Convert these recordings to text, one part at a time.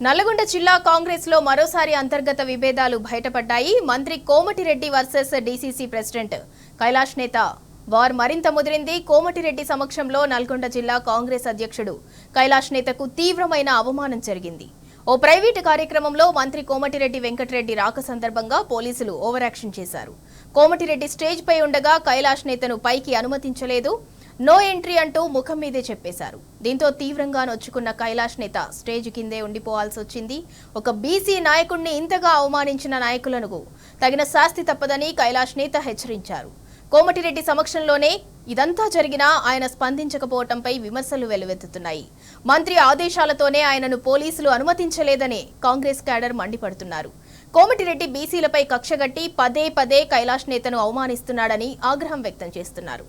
నల్లగొండ జిల్లా కాంగ్రెస్ లో మరోసారి అంతర్గత విభేదాలు బయటపడ్డాయి. మంత్రి Komatireddy versus DCC president Kailash నేత వార్ మరింత ముదిరింది. కోమటిరెడ్డి సమక్షంలో నల్గొండ జిల్లా కాంగ్రెస్ అధ్యక్షుడు కైలాష్ నేతకు తీవ్రమైన అవమానం జరిగింది. ఓ ప్రైవేటు కార్యక్రమంలో మంత్రి కోమటిరెడ్డి వెంకటరెడ్డి రాక సందర్భంగా పోలీసులు ఓవర్ యాక్షన్ చేశారు. కోమటిరెడ్డి స్టేజ్ పై ఉండగా కైలాష్ నేతను పైకి అనుమతించలేదు, నో ఎంట్రీ అంటూ ముఖం మీదే చెప్పేశారు. దీంతో తీవ్రంగా నొచ్చుకున్న కైలాష్ నేత స్టేజ్ కిందే ఉండిపోవాల్సి వచ్చింది. ఒక బీసీ నాయకుడిని ఇంతగా అవమానించిన నాయకులను తగిన శాస్తి తప్పదని కైలాష్ నేత హెచ్చరించారు. కోమటిరెడ్డి సమక్షంలోనే ఇదంతా జరిగినా ఆయన స్పందించకపోవడంపై విమర్శలు వెల్లువెత్తుతున్నాయి. మంత్రి ఆదేశాలతోనే ఆయనను పోలీసులు అనుమతించలేదని కాంగ్రెస్ క్యాడర్ మండిపడుతున్నారు. కోమటిరెడ్డి బీసీలపై కక్షగట్టి పదే పదే కైలాష్ నేతను అవమానిస్తున్నాడని ఆగ్రహం వ్యక్తం చేస్తున్నారు.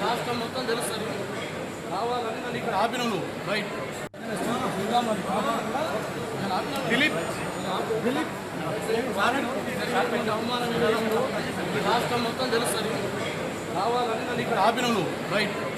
రాష్ట్రం మొత్తం తెలుస్తుంది రావాలని నన్ను ఇక్కడ ఆపినను రైట్ రాష్ట్రం మొత్తం తెలుస్తుంది రావాలని నన్ను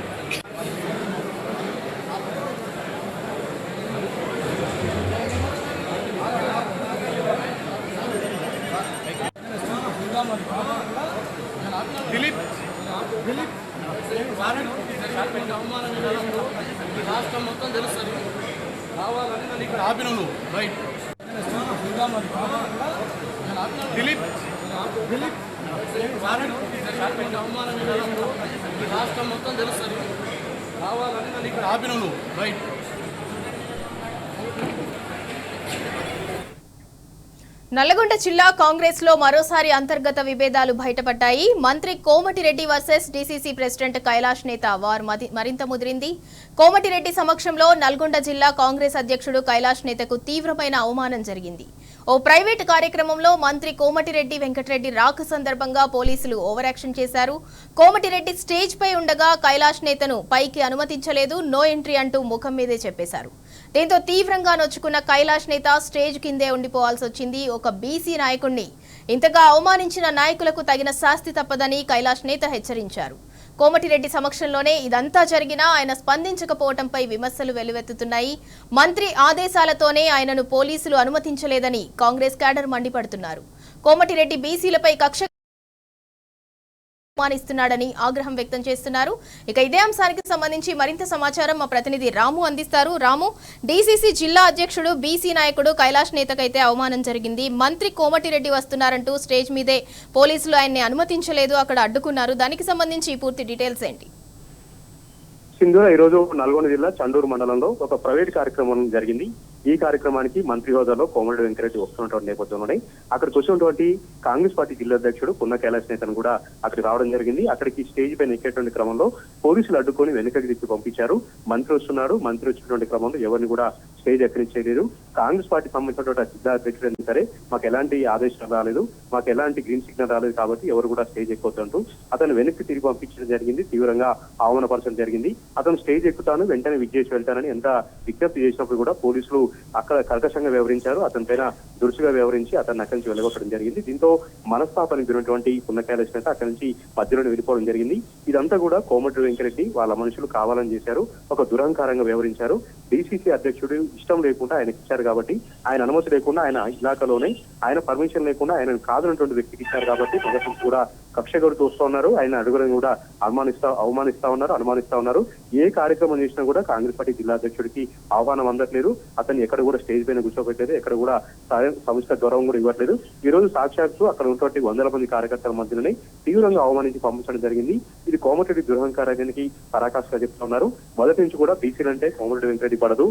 ఇక్కడ ఆపినను రైట్ రాష్ట్రం మొత్తం తెలుస్తుంది రావాలని నన్ను ఇక్కడ ఆపినను రైట్ రాష్ట్రం మొత్తం తెలుస్తుంది రావాలని నన్ను ఇక్కడ ఆపినను రైట్. నల్లగొండ జిల్లా కాంగ్రెస్ లో మరోసారి అంతర్గత విభేదాలు బయటపడ్డాయి. మంత్రి Komatireddy versus DCC president Kailash నేత వార్ మరింత ముదిరింది. కోమటిరెడ్డి సమక్షంలో నల్గొండ జిల్లా కాంగ్రెస్ అధ్యక్షుడు కైలాష్ నేతకు తీవ్రమైన అవమానం జరిగింది. ఓ ప్రైవేటు కార్యక్రమంలో మంత్రి కోమటిరెడ్డి వెంకటరెడ్డి రాక సందర్భంగా పోలీసులు ఓవర్ యాక్షన్ చేశారు. కోమటిరెడ్డి స్టేజ్ పై ఉండగా కైలాష్ నేతను పైకి అనుమతించలేదు, నో ఎంట్రీ అంటూ ముఖం మీదే చెప్పేశారు. దీంతో తీవ్రంగా నొచ్చుకున్న కైలాష్ నేత స్టేజ్ కిందే ఉండిపోవాల్సి వచ్చింది. ఒక బీసీ నాయకుడిని ఇంతగా అవమానించిన నాయకులకు తగిన శాస్తి తప్పదని కైలాష్ నేత హెచ్చరించారు. కోమటిరెడ్డి సమక్షంలోనే ఇదంతా జరిగినా ఆయన స్పందించకపోవడంపై విమర్శలు వెల్లువెత్తుతున్నాయి. మంత్రి ఆదేశాలతోనే ఆయనను పోలీసులు అనుమతించలేదని కాంగ్రెస్ క్యాడర్ మండిపడుతున్నారు. కోమటిరెడ్డి బీసీలపై కక్ష అవమానిస్తున్నాడని ఆగ్రహం వ్యక్తం చేస్తున్నారు. ఇక ఇదే అంశానికి సంబంధించి మరింత సమాచారం మా ప్రతినిధి రాము అందిస్తారు. రాము, డీసీసీ జిల్లా అధ్యక్షుడు బీసీ నాయకుడు కైలాష్ నేతకైతే అవమానం జరిగింది. మంత్రి కోమటిరెడ్డి వస్తున్నారంటూ స్టేజ్ మీదే పోలీసులు ఆయన్ని అనుమతించలేదు, అక్కడ అడ్డుకున్నారు. దానికి సంబంధించి పూర్తి డీటెయిల్స్ ఏంటి? సింధూర ఈ రోజు నల్గొండ జిల్లా చండూరు మండలంలో ఒక ప్రైవేట్ కార్యక్రమం జరిగింది. ఈ కార్యక్రమానికి మంత్రి హోదాలో కోమటిరెడ్డి వెంకటరెడ్డి వస్తున్నటువంటి నేపథ్యంలోనే అక్కడికి వచ్చినటువంటి కాంగ్రెస్ పార్టీ జిల్లా అధ్యక్షుడు పున్న కైలాష్ నేతను కూడా అక్కడికి రావడం జరిగింది. అక్కడికి స్టేజ్ పైన ఎక్కేటువంటి క్రమంలో పోలీసులు అడ్డుకొని వెనుకకి తిప్పి పంపించారు. మంత్రి వస్తున్నాడు, మంత్రి వచ్చినటువంటి క్రమంలో ఎవరిని కూడా స్టేజ్ ఎక్కడిచ్చేయలేదు. కాంగ్రెస్ పార్టీ సంబంధించినటువంటి జిల్లా అధ్యక్షుడు అయినా సరే మాకు ఎలాంటి ఆదేశాలు రాలేదు, మాకు ఎలాంటి గ్రీన్ సిగ్నల్ రాలేదు కాబట్టి ఎవరు కూడా స్టేజ్ ఎక్కొద్దంటూ అతను వెనక్కి తిరిగి పంపించడం జరిగింది. తీవ్రంగా అవమానపరచడం జరిగింది. అతను స్టేజ్ ఎక్కుతాను వెంటనే విజ్జేసి వెళ్తానని ఎంత విజ్ఞప్తి చేసినప్పుడు కూడా పోలీసులు అక్కడ కర్కశంగా వ్యవహరించారు. అతని పైన దురుసుగా వ్యవహరించి అతన్ని అక్కడి నుంచి వెళ్ళగొట్టడం జరిగింది. దీంతో మనస్తాపానికి గురినటువంటి పున్న కైలాష్ నేత అక్కడి నుంచి మధ్యలోనే వెళ్ళిపోవడం జరిగింది. ఇదంతా కూడా కోమటిరెడ్డి వెంకటరెడ్డి వాళ్ళ మనుషులు కావాలని చేశారు, ఒక దురహంకారంగా వ్యవహరించారు. డీసీసీ అధ్యక్షుడు ఇష్టం లేకుండా ఆయనకి ఇచ్చారు కాబట్టి, ఆయన అనుమతి లేకుండా ఆయన ఇలాకాలోనే ఆయన పర్మిషన్ లేకుండా ఆయన కాదన్నటువంటి వ్యక్తికి ఇచ్చారు కాబట్టి ప్రజలు కూడా కక్షగడుతూ వస్తూ ఉన్నారు. ఆయన అడుగులను కూడా అనుమానిస్తా ఉన్నారు. ఏ కార్యక్రమం చేసినా కూడా కాంగ్రెస్ పార్టీ జిల్లా అధ్యక్షుడికి ఆహ్వానం అందట్లేదు. అతన్ని ఎక్కడ కూడా స్టేజ్ పైన కూర్చోబెట్టలేదు, ఎక్కడ కూడా సముచిత గౌరవం కూడా ఇవ్వట్లేదు. ఈ రోజు సాక్షాత్తు అక్కడ ఉన్నటువంటి 100 మంది కార్యకర్తల మధ్యలోనే తీవ్రంగా అవమానించి పంపించడం జరిగింది. ఇది కోమటిరెడ్డి దురహంకారానికి పరాకాష్గా చెప్తా ఉన్నారు. మొదటి నుంచి కూడా బీసీలు అంటే కోమటిరెడ్డి వెంకటరెడ్డి పడదు,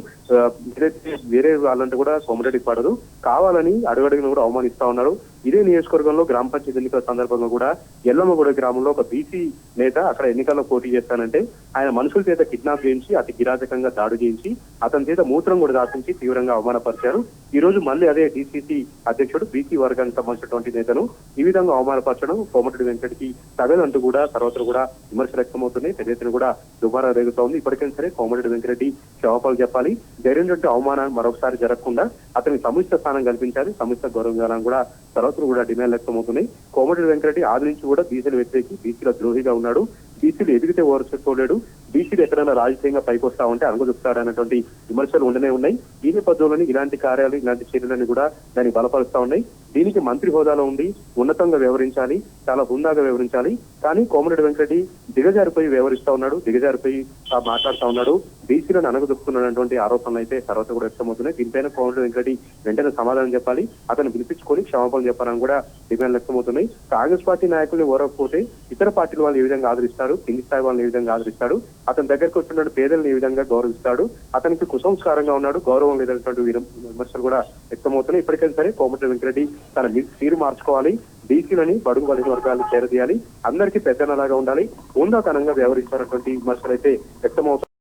వేరే వాళ్ళంటే కూడా కోమటిరెడ్డి పడదు, కావాలని అడుగడుగును కూడా అవమానిస్తా ఉన్నారు. ఇదే నియోజకవర్గంలో గ్రామ పంచాయతీ ఎన్నికల సందర్భంగా కూడా ఎల్లమ్మగూడ గ్రామంలో ఒక బీసీ నేత అక్కడ ఎన్నికల్లో పోటీ చేస్తానంటే ఆయన మనుషుల చేత కిడ్నాప్ చేయించి అతి కిరాతకంగా దాడి చేయించి అతని చేత మూత్రం కూడా దాచించి తీవ్రంగా అవమానపరిచారు. ఈ రోజు మళ్ళీ అదే డీసీసీ అధ్యక్షుడు బీసీ వర్గానికి సంబంధించినటువంటి నేతను ఈ విధంగా అవమానపరచడం కోమటిరెడ్డి వెంకటకి తగదంటూ కూడా సర్వత్రా కూడా విమర్శలు వ్యక్తమవుతున్నాయి. పెద్ద ఎత్తున కూడా దుమారా రేగుతోంది. ఇప్పటికైనా సరే కోమటిరెడ్డి వెంకటరెడ్డి క్షమాపణలు చెప్పాలి. జరిగినటువంటి అవమానం మరొకసారి జరగకుండా అతనికి సముచిత స్థానం కల్పించాలి. సముచిత గౌరవం కూడా సర్వత్రా కూడా డిమాండ్ వ్యక్తమవుతున్నాయి. కోమటిరెడ్డి వెంకటరెడ్డి ఆది నుంచి కూడా బీసీల వ్యతిరేకి, బీసీల ద్రోహిగా ఉన్నాడు. బీసీలు ఎదిగితే ఓర్చుకోలేడు, బీసీలు ఎక్కడైనా రాజకీయంగా పైకి వస్తా ఉంటే అనుగుదొస్తాడు అనేటువంటి విమర్శలు ఉండనే ఉన్నాయి. ఈ నేపథ్యంలోని ఇలాంటి కార్యాలు, ఇలాంటి చర్యలని కూడా దాన్ని బలపరుస్తా ఉన్నాయి. దీనికి మంత్రి హోదాలో ఉండి ఉన్నతంగా వ్యవహరించాలి, చాలా హుందాగా వ్యవహరించాలి. కానీ కోమటిరెడ్డి వెంకటరెడ్డి దిగజారిపోయి వ్యవహరిస్తా ఉన్నాడు, దిగజారిపోయి మాట్లాడుతా ఉన్నాడు. బీసీలను అనగదొక్కుతున్నటువంటి ఆరోపణలు అయితే సర్వత్రా కూడా వ్యక్తమవుతున్నాయి. దీనిపైన కోమటిరెడ్డి వెంకటరెడ్డి వెంటనే సమాధానం చెప్పాలి, అతను పిలిపించుకొని క్షమాపణలు చెప్పాలని కూడా డిమాండ్ వ్యక్తమవుతున్నాయి. కాంగ్రెస్ పార్టీ నాయకుల్ని ఓరకపోతే ఇతర పార్టీల వాళ్ళు ఏ విధంగా ఆదరిస్తారు, కింది స్థాయి వాళ్ళని ఏ విధంగా ఆదరిస్తాడు, అతని దగ్గరకు వచ్చిన పేదలను ఏ విధంగా గౌరవిస్తాడు, అతనికి కుసంస్కారంగా ఉన్నాడు, గౌరవం లేదన్నటువంటి విమర్శలు కూడా వ్యక్తమవుతున్నాయి. ఇప్పటికైనా సరే కోమటిరెడ్డి వెంకటరెడ్డి తన తీరు మార్చుకోవాలి, బీసీలని బడుగు బలిన వర్గాలను చేరదీయాలి, అందరికీ పెద్దనలాగా ఉండాలి, ఉన్నతనంగా వ్యవహరిస్తున్నటువంటి విమర్శలు అయితే వ్యక్తమవుతాయి.